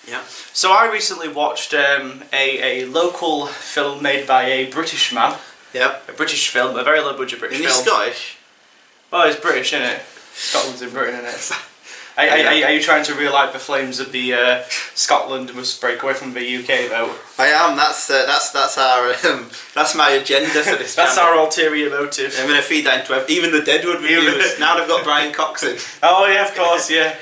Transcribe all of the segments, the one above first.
Yeah. So I recently watched a local film made by a British man. Yeah. A British film, a very low budget British film. Is he Scottish? Well, it's British, isn't it? Scotland's in Britain, isn't it? Are you trying to relight the flames of the Scotland must break away from the UK vote? I am. That's our that's my agenda for this. That's our ulterior motive. I'm going to feed that into even the Deadwood reviewers. Now they've got Brian Cox in. Oh yeah, of course, yeah.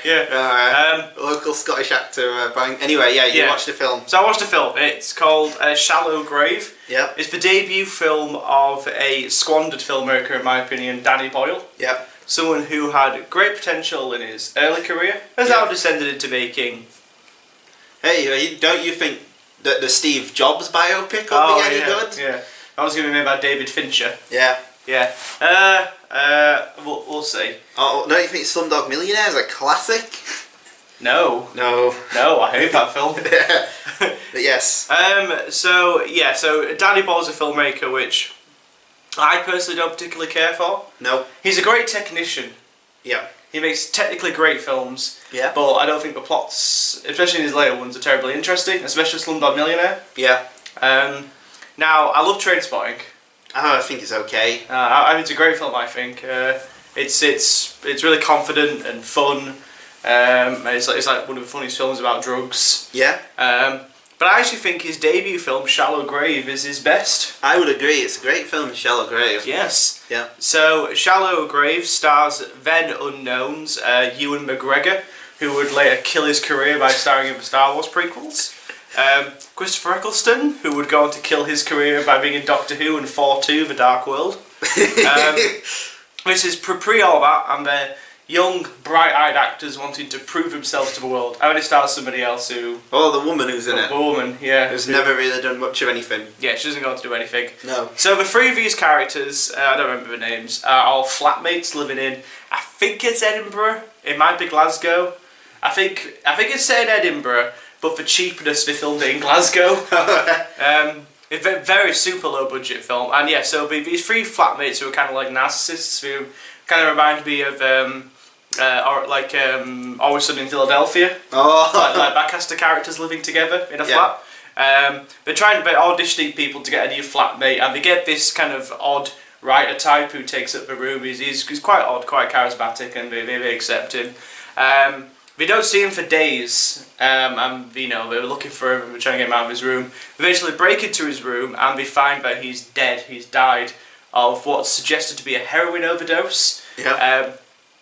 Local Scottish actor Brian. Anyway, you watched the film. So I watched the film. It's called Shallow Grave. Yeah. It's the debut film of a squandered filmmaker, in my opinion, Danny Boyle. Yeah. Someone who had great potential in his early career, has now descended into making. Hey, don't you think that the Steve Jobs biopic will be any good? Yeah, that was going to be made by David Fincher. Yeah. Yeah. We'll see. Oh, don't you think Slumdog Millionaire is a classic? No, I hate that film. But yes. So Danny Boyle's a filmmaker which I personally don't particularly care for. No. He's a great technician. Yeah. He makes technically great films. Yeah. But I don't think the plots, especially in his later ones, are terribly interesting, especially Slumdog Millionaire. Yeah. Now, I love Trainspotting. Oh, I think it's okay. I think it's a great film, I think. It's really confident and fun. It's like one of the funniest films about drugs. Yeah. But I actually think his debut film, Shallow Grave, is his best. I would agree. It's a great film, Shallow Grave. Yes. Yeah. So, Shallow Grave stars then unknowns Ewan McGregor, who would later kill his career by starring in the Star Wars prequels. Christopher Eccleston, who would go on to kill his career by being in Doctor Who and Thor 2, The Dark World. This is pre all that, and they're young, bright-eyed actors wanting to prove themselves to the world. I only start somebody else who... Oh, the woman who's in it. The woman, yeah. Who's never really done much of anything. Yeah, she doesn't go on to do anything. No. So the three of these characters, I don't remember the names, are all flatmates living in, I think it's Edinburgh, it might be Glasgow. I think it's set in Edinburgh, but for cheapness they filmed it in Glasgow. It's a very super low budget film, and yeah, so these three flatmates who are kind of like narcissists, who kind of remind me of Always Sunny in Philadelphia. Oh. like backcaster characters living together in a flat. They're auditioning people to get a new flatmate, and they get this kind of odd writer type who takes up the room. He's quite odd, quite charismatic, and they accept him. They don't see him for days, and they were looking for him and trying to get him out of his room. They eventually break into his room and they find that he's dead. He's died of what's suggested to be a heroin overdose. Yeah.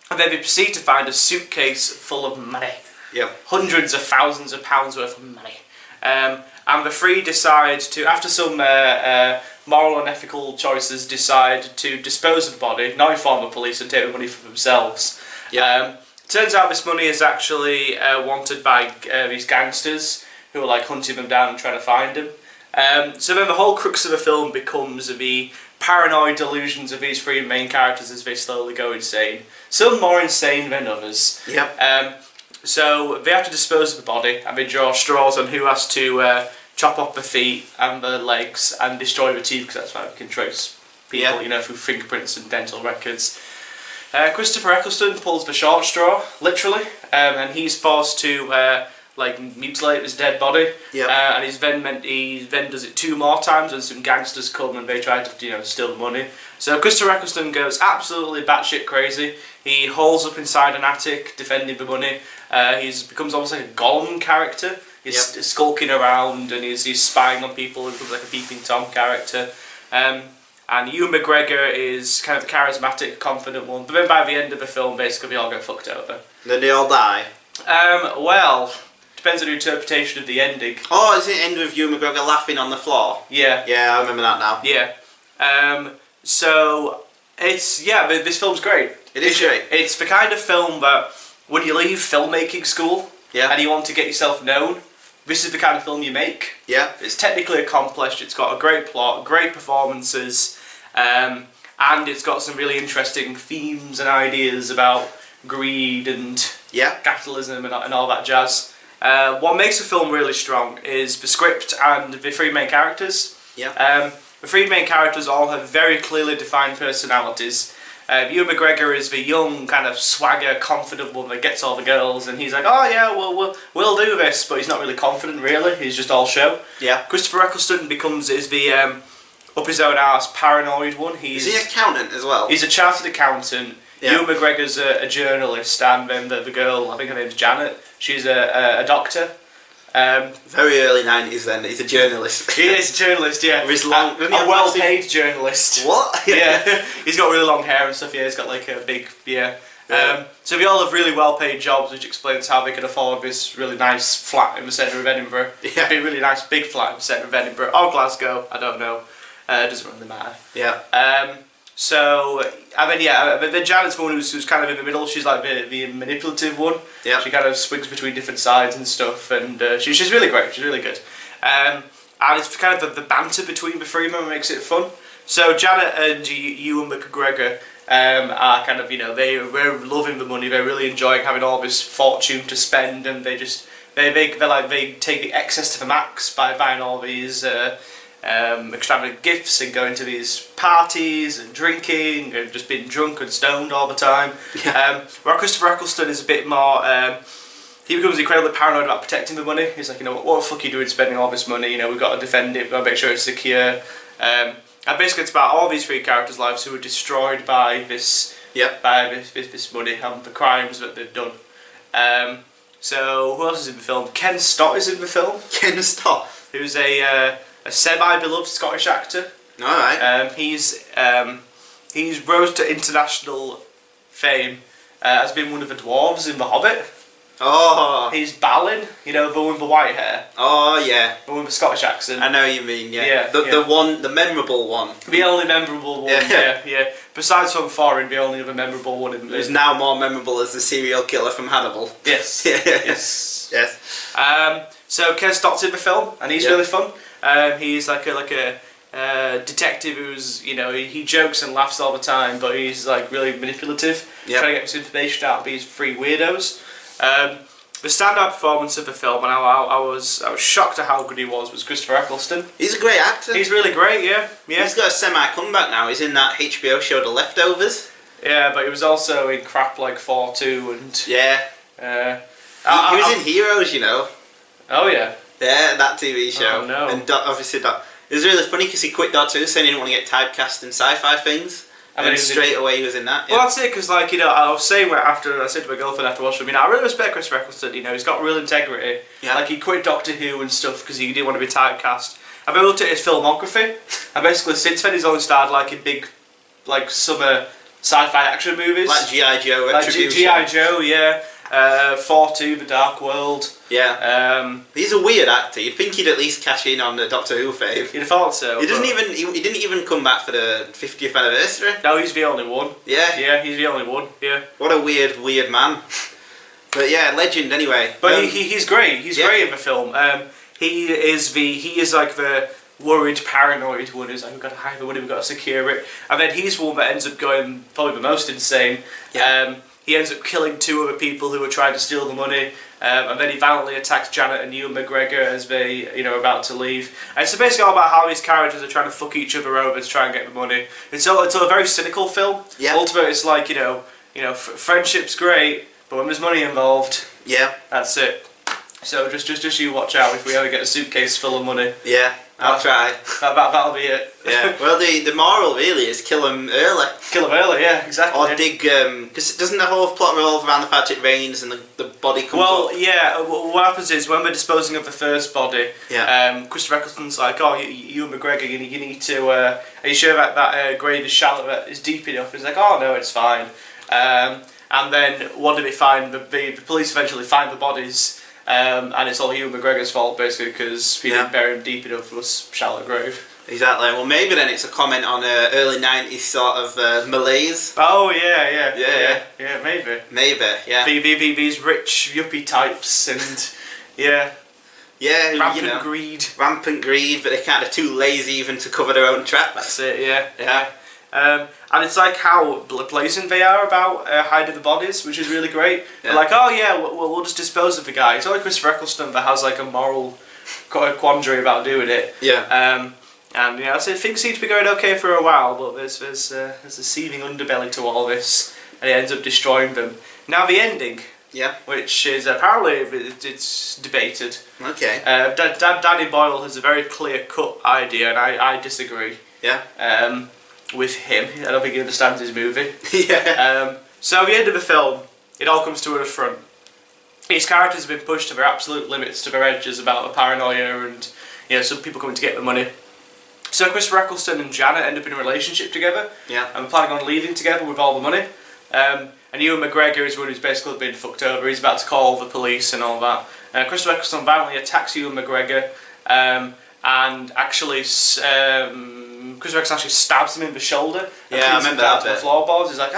And then they proceed to find a suitcase full of money. Yep. Hundreds of thousands of pounds worth of money. And the three decide to, after some moral and ethical choices, decide to dispose of the body, not inform the police, and take the money for themselves. Yep. Turns out this money is actually wanted by these gangsters who are like hunting them down and trying to find them. So then the whole crux of the film becomes the paranoid delusions of these three main characters as they slowly go insane. Some more insane than others. Yep. So they have to dispose of the body, and they draw straws on who has to chop off the feet and the legs and destroy the teeth, because that's how we can trace people, through fingerprints and dental records. Christopher Eccleston pulls the short straw, literally, and he's forced to mutilate his dead body. Yep. And he then does it 2 more times when some gangsters come and they try to steal the money. So Christopher Eccleston goes absolutely batshit crazy. He holes up inside an attic defending the money. He becomes almost like a Gollum character. He's skulking around and he's spying on people. He becomes like a Peeping Tom character. And Ewan McGregor is kind of the charismatic, confident one. But then by the end of the film, basically, they all get fucked over. Then they all die? Well, depends on your interpretation of the ending. Oh, is it end with Ewan McGregor laughing on the floor? Yeah. Yeah, I remember that now. Yeah. So, this film's great. It is great. It's the kind of film that, when you leave filmmaking school, and you want to get yourself known, this is the kind of film you make. Yeah. It's technically accomplished, it's got a great plot, great performances, and it's got some really interesting themes and ideas about greed and capitalism and all that jazz. What makes the film really strong is the script and the three main characters. Yeah. The three main characters all have very clearly defined personalities. Ewan McGregor is the young, kind of swagger, confident one that gets all the girls, and he's like, oh yeah, we'll do this, but he's not really confident, really. He's just all show. Yeah. Christopher Eccleston is the up his own arse, paranoid one. Is he an accountant as well? He's a chartered accountant. Yeah. Ewan McGregor's a journalist, and then the girl, I think her name's Janet. She's a doctor. Very early 90s then, he's a journalist. He is a journalist, yeah. With his long, a well-paid journalist. What? Yeah, he's got really long hair and stuff, yeah, he's got like a big, yeah. So they all have really well-paid jobs, which explains how they can afford this really nice flat in the centre of Edinburgh. Yeah. A really nice big flat in the centre of Edinburgh, or Glasgow, I don't know. It doesn't really matter. Yeah. So, I mean, yeah, then Janet's the one who's kind of in the middle. She's like the manipulative one. Yeah. She kind of swings between different sides and stuff, and she's really great. She's really good. And it's kind of the banter between the three of them makes it fun. So Janet and Ewan McGregor are kind of, they're loving the money. They're really enjoying having all this fortune to spend, and they take the excess to the max by buying all these extravagant gifts and going to these parties and drinking and just being drunk and stoned all the time. Yeah. Where Christopher Eccleston is a bit more, he becomes incredibly paranoid about protecting the money. He's like, what the fuck are you doing spending all this money? We've got to defend it, we've got to make sure it's secure. And basically it's about all these three characters' lives who are destroyed by this, this money and the crimes that they've done. So who else is in the film? Ken Stott is in the film. Ken Stott? Who's a semi-beloved Scottish actor. Alright. He's rose to international fame as being one of the dwarves in The Hobbit. Oh. He's Balin, the one with the white hair. Oh yeah. The one with the Scottish accent. I know what you mean, yeah. Yeah, the memorable one. The only memorable one, yeah. Besides from Foreign, the only other memorable one in Who's now more memorable as the serial killer from Hannibal. Yes. Yes. So Ken Stott's in the film, and he's really fun. He's like a detective who's, he jokes and laughs all the time, but he's like really manipulative, trying to get this information out of these three weirdos. The standout performance of the film, and I was shocked at how good he was Christopher Eccleston. He's a great actor. He's really great, yeah. He's got a semi-comeback now. He's in that HBO show The Leftovers. Yeah, but he was also in crap like 4-2 and... Yeah. He was in Heroes, Oh yeah. Yeah, that TV show. Oh no. And obviously it was really funny because he quit Doctor Who saying he didn't want to get typecast in sci-fi things. And then straight away he was in that. Yeah. Well, that's it, because I was saying I said to my girlfriend after watching him, I really respect Christopher Eccleston, he's got real integrity. Yeah. Like, he quit Doctor Who and stuff because he didn't want to be typecast. And I looked at his filmography, and basically since then he's only starred like in big, like, summer sci-fi action movies. Like G.I. Joe, Retribution. Like G.I. Joe, yeah. 4-2, The Dark World. Yeah. He's a weird actor. You'd think he'd at least cash in on the Doctor Who fave. You'd have thought so. He didn't even come back for the 50th anniversary. No, he's the only one. Yeah. Yeah, he's the only one. Yeah. What a weird man. But yeah, legend anyway. But he's great. He's great in the film. He is like the worried, paranoid one who's like, we've got to hide the money, we've got to secure it. And then he's the one that ends up going probably the most insane. Yeah. He ends up killing two other people who were trying to steal the money, and then he violently attacks Janet and Ewan McGregor as they, are about to leave. And it's basically all about how these characters are trying to fuck each other over to try and get the money. It's a very cynical film. Yeah. Ultimately, it's like, friendship's great, but when there's money involved, yeah, that's it. So just you watch out if we ever get a suitcase full of money. Yeah. I'll try. That'll be it. Yeah. Well, the moral really is kill him early. Kill him early, yeah, exactly. Or dig, because doesn't the whole plot revolve around the fact it rains and the body comes up? Well, yeah. What happens is when we're disposing of the first body, Christopher Eccleston's like, "Oh, Ewan McGregor, you need to. Are you sure that grave is shallow, is deep enough?" He's like, "Oh no, it's fine." And then what do they find? The police eventually find the bodies. And it's all Ewan McGregor's fault basically because he didn't bury him deep enough. It was a shallow grave. Exactly. Well, maybe then it's a comment on early 90s sort of malaise. Oh yeah, maybe. Maybe, yeah. These rich yuppie types and rampant greed. Rampant greed, but they're kind of too lazy even to cover their own tracks. That's it. Yeah. And it's like how blazing they are about hiding the bodies, which is really great. Yeah. They're like, oh yeah, we'll just dispose of the guy. It's only Christopher Eccleston that has like a moral quandary about doing it. Yeah. And so things seem to be going okay for a while, but there's a seething underbelly to all this, and it ends up destroying them. Now the ending, which is apparently it's debated. Okay. Danny Boyle has a very clear-cut idea, and I disagree. Yeah. With him, I don't think he understands his movie. Yeah. So at the end of the film, it all comes to an affront. His characters have been pushed to their absolute limits, to their edges about the paranoia and some people coming to get the money. So Christopher Eccleston and Janet end up in a relationship together. Yeah. And planning on leaving together with all the money. And Ewan McGregor is one who's basically been fucked over. He's about to call the police and all that. Christopher Eccleston violently attacks Ewan McGregor, and actually, Christopher Eccleston actually stabs him in the shoulder. And I remember that bit. The floorboards. He's like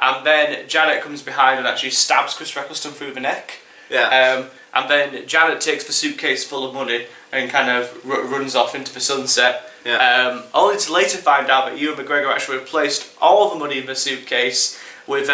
and then Janet comes behind and actually stabs Christopher Eccleston through the neck. Yeah. And then Janet takes the suitcase full of money and kind of runs off into the sunset. Yeah. Only to later find out that Ewan McGregor actually replaced all of the money in the suitcase with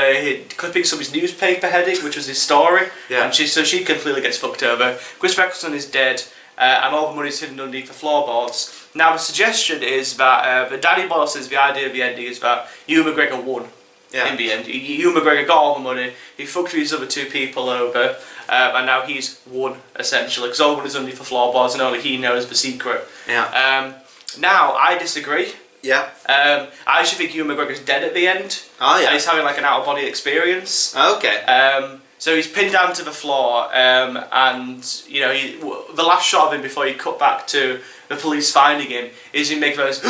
clippings from his newspaper heading, which was his story. Yeah. And she completely gets fucked over. Christopher Eccleston is dead, and all the money's hidden underneath the floorboards. Now the suggestion is that Danny Boyle says the idea of the ending is that Ewan McGregor won. Yeah. In the end, Ewan McGregor got all the money. He fucked these other two people over, and now he's won essentially because all the money's underneath the floorboards, and only he knows the secret. Yeah. Now I disagree. Yeah. I actually think Ewan McGregor's dead at the end. Oh yeah. And he's having like an out of body experience. Oh, okay. So he's pinned down to the floor, and the last shot of him before he cut back to the police finding him is him making those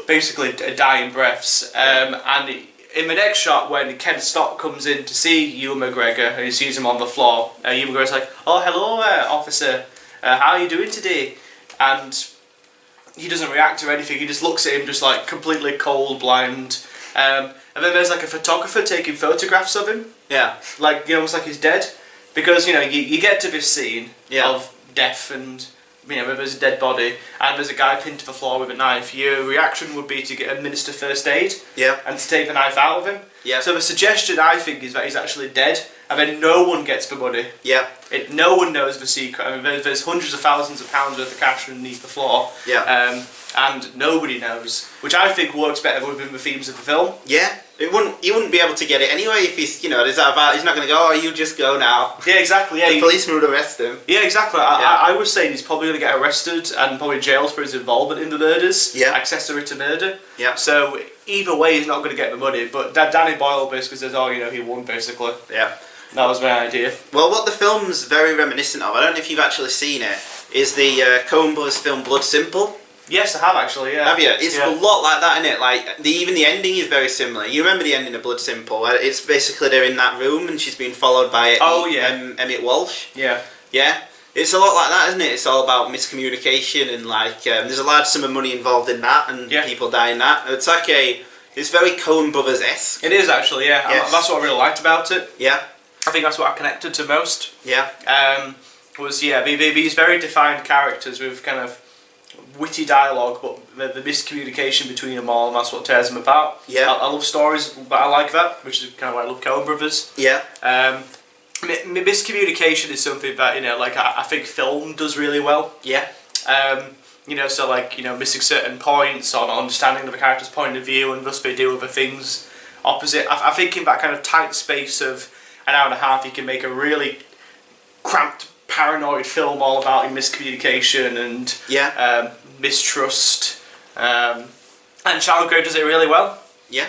basically dying breaths. And in the next shot, when Ken Stott comes in to see Ewan McGregor and he sees him on the floor, Ewan McGregor's like, "Oh, hello, officer. How are you doing today?" And he doesn't react to anything. He just looks at him, just like completely cold, blind. And then there's like a photographer taking photographs of him. Yeah. Like almost like he's dead, because you get to this scene of death and there's a dead body and there's a guy pinned to the floor with a knife. Your reaction would be to administer first aid. Yeah. And to take the knife out of him. Yeah. So the suggestion I think is that he's actually dead, and then no one gets the money. Yeah. No one knows the secret. I mean, there's hundreds of thousands of pounds worth of cash underneath the floor. Yeah. And nobody knows, which I think works better within the themes of the film. Yeah. He wouldn't be able to get it anyway if he's he's not going to go, "Oh, you just go now." Yeah, exactly. Yeah. The policeman would arrest him. Yeah, exactly. I was saying he's probably going to get arrested and probably jailed for his involvement in the murders. Yeah. Accessory to murder. Yeah. So either way, he's not going to get the money. But Danny Boyle basically says, "Oh, he won," basically. Yeah. That was my idea. Well, what the film's very reminiscent of, I don't know if you've actually seen it, is the Coen Brothers film Blood Simple. Yes, I have actually. Yeah. Have you? It's a lot like that, isn't it? Like even the ending is very similar. You remember the ending of Blood Simple, where it's basically they're in that room and she's being followed by Emmett Walsh. Yeah. Yeah. It's a lot like that, isn't it? It's all about miscommunication and like there's a large sum of money involved in that and people die in that. It's like it's very Coen Brothers-esque. It is actually, yeah. Yes. That's what I really liked about it. Yeah. I think that's what I connected to most. Yeah. Was these very defined characters with kind of witty dialogue, but the miscommunication between them all, and that's what tears them apart. Yeah. I love stories, but I like that, which is kind of why I love Coen Brothers. Yeah. Miscommunication is something that I think film does really well. Yeah. Missing certain points or not understanding of a character's point of view and thus they deal with the things opposite. I think in that kind of tight space of an hour and a half, you can make a really cramped, paranoid film all about miscommunication and mistrust. And Charlotte Gray does it really well. Yeah.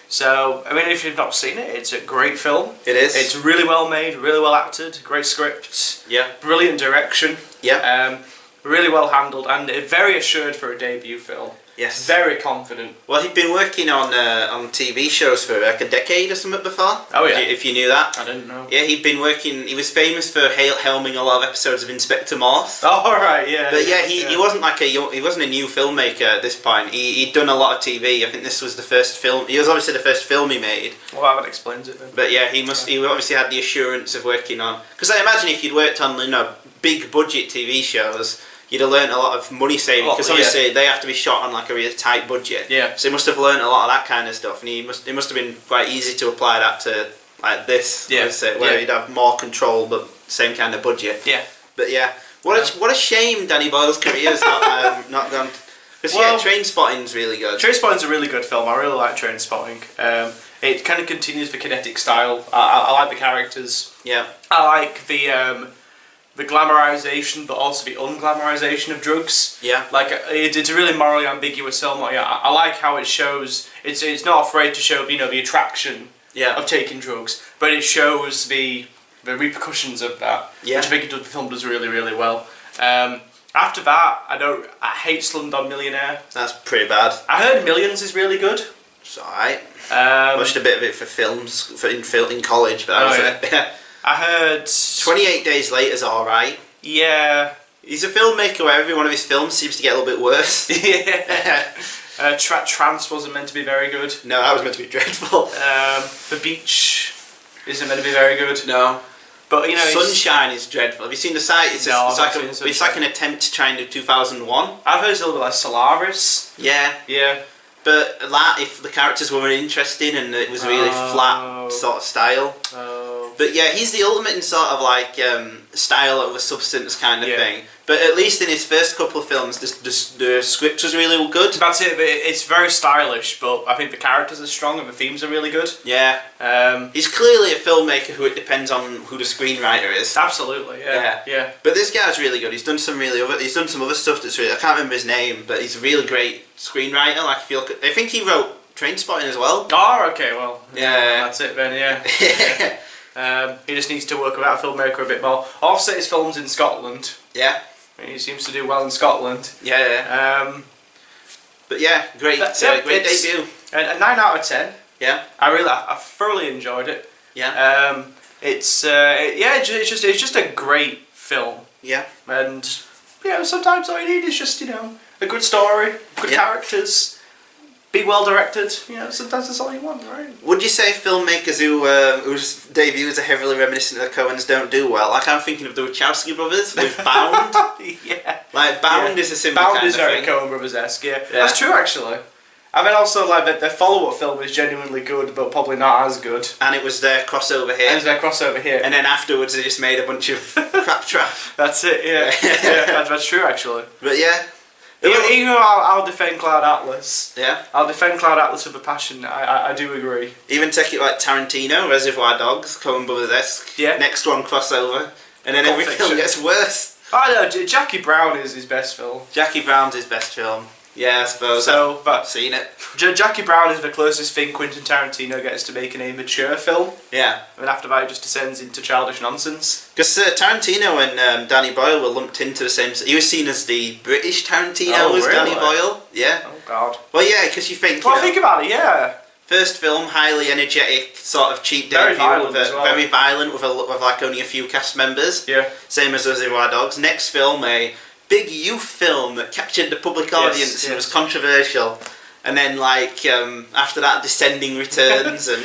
So, I mean, if you've not seen it, it's a great film. It is. It's really well made, really well acted, great script. Yeah. Brilliant direction. Yeah. Really well handled and very assured for a debut film. Yes. Very confident. Well, he'd been working on TV shows for like a decade or something before. Oh yeah. If you knew that. I didn't know. Yeah, he'd been working. He was famous for helming a lot of episodes of Inspector Morse. Oh, all right, yeah. But he wasn't he wasn't a new filmmaker at this point. He'd done a lot of TV. I think this was the first film. He was obviously the first film he made. Well, that explains it then. But yeah, he obviously had the assurance of working on. Because I imagine if you'd worked on big budget TV shows, you'd have learnt a lot of money saving, because obviously they have to be shot on like a really tight budget. Yeah. So he must have learnt a lot of that kind of stuff, and it must have been quite easy to apply that to like this. Yeah. Where you'd have more control but same kind of budget. Yeah. But yeah, What a shame Danny Boyle's career's not gone. Because Trainspotting's really good. Trainspotting's a really good film. I really like Trainspotting. It kind of continues the kinetic style. I like the characters. Yeah. I like the glamorization, but also the unglamorization of drugs. Yeah. Like it's a really morally ambiguous film. I like how it shows. It's not afraid to show the attraction of taking drugs, but it shows the repercussions of that. Yeah. Which I think the film does really, really well. After that, I hate Slumdog Millionaire. That's pretty bad. I heard Millions is really good. It's alright. Watched a bit of it for films in college, but that was it. I heard 28 Days Later's alright. Yeah. He's a filmmaker where every one of his films seems to get a little bit worse. Yeah. Trance wasn't meant to be very good. No, that was meant to be dreadful. The Beach isn't meant to be very good. No. But Sunshine is dreadful. Have you seen the site? It's like an attempt to try and do 2001. I've heard it's a little bit like Solaris. Yeah. Yeah. But if the characters were interesting and it was really flat sort of style. But yeah, he's the ultimate in sort of like style over substance kind of thing. But at least in his first couple of films, the script was really good. That's it. It's very stylish, but I think the characters are strong and the themes are really good. Yeah. He's clearly a filmmaker who it depends on who the screenwriter is. Absolutely. Yeah. But this guy's really good. He's done some other stuff that's really. I can't remember his name, but he's a really great screenwriter. Like if you look at, I think he wrote Trainspotting as well. Oh, okay. Well. Yeah. That's it then. Yeah. He just needs to work with that filmmaker a bit more. Offset his films in Scotland. Yeah. He seems to do well in Scotland. Yeah. But yeah, great debut. A 9 out of 10. Yeah. I thoroughly enjoyed it. Yeah. It's just a great film. Yeah. And sometimes all you need is just a good story, good characters. Be well directed, sometimes that's all you want, right? Would you say filmmakers whose debuts are heavily reminiscent of the Coens don't do well? Like I'm thinking of the Wachowski brothers with Bound. Yeah. Like Bound is a similar kind of thing. Bound is very Coen brothers-esque, yeah. That's true actually. I mean also like their follow-up film is genuinely good but probably not as good. And it was their crossover here. And then afterwards they just made a bunch of crap trap. That's it, yeah. That's true actually. But yeah. Even though I'll defend Cloud Atlas. Yeah. I'll defend Cloud Atlas with a passion. I do agree. Even take it like Tarantino, Reservoir Dogs, Coen Brothers-esque. Yeah. Next one crossover. And then every film gets worse. I know, Jackie Brown is his best film. Jackie Brown's his best film. Yeah, I suppose. I've seen it. Jackie Brown is the closest thing Quentin Tarantino gets to making a mature film. Yeah. And after that it just descends into childish nonsense. Because Tarantino and Danny Boyle were lumped into the same... He was seen as the British Tarantino as Danny Boyle. Yeah. Oh, God. Well, yeah, because you think... Well, think about it, yeah. First film, highly energetic, sort of cheap debut. Very violent with like only a few cast members. Yeah. Same as Reservoir Dogs. Next film, a big youth film that captured the public audience and was controversial. And then like after that, descending returns and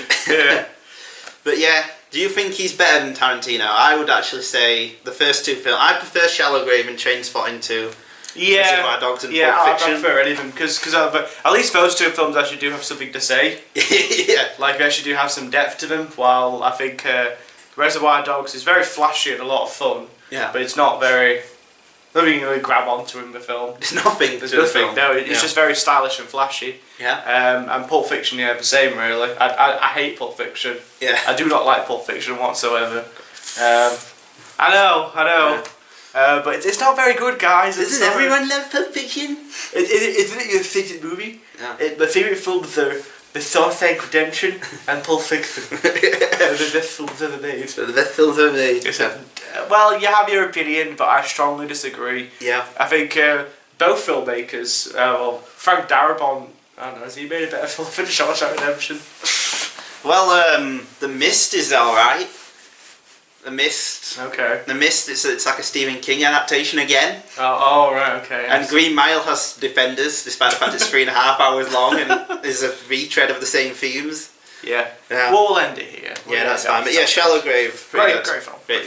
But yeah, do you think he's better than Tarantino? I would actually say the first two films. I prefer Shallow Grave and Trainspotting to Reservoir Dogs and Pulp Fiction. I prefer anything because at least those two films actually do have something to say. Yeah, like they actually do have some depth to them. While I think Reservoir Dogs is very flashy and a lot of fun. Yeah, but it's not very. Nothing you really grab onto in the film. There's nothing. There's nothing. No, it's just very stylish and flashy. Yeah. And Pulp Fiction, the same really. I hate Pulp Fiction. Yeah. I do not like Pulp Fiction whatsoever. I know. Yeah. But it's not very good, guys. Doesn't everyone love Pulp Fiction? Isn't it your favourite movie? Yeah. My favourite films are The Shawshank Redemption and Pulp Fiction. They're the best films ever made. The best films ever made. Well, you have your opinion, but I strongly disagree. Yeah. I think both filmmakers, Frank Darabont, I don't know, has he made a better film than Shawshank Redemption? Well, The Mist is alright. The Mist. Okay. The Mist, it's like a Stephen King adaptation again. Oh, right, okay. And Green Mile has defenders, despite the fact it's 3.5 hours long and is a retread of the same themes. Yeah. Well, we'll end it here. Yeah, that's fine. But yeah, Shallow Grave. Great film. Great.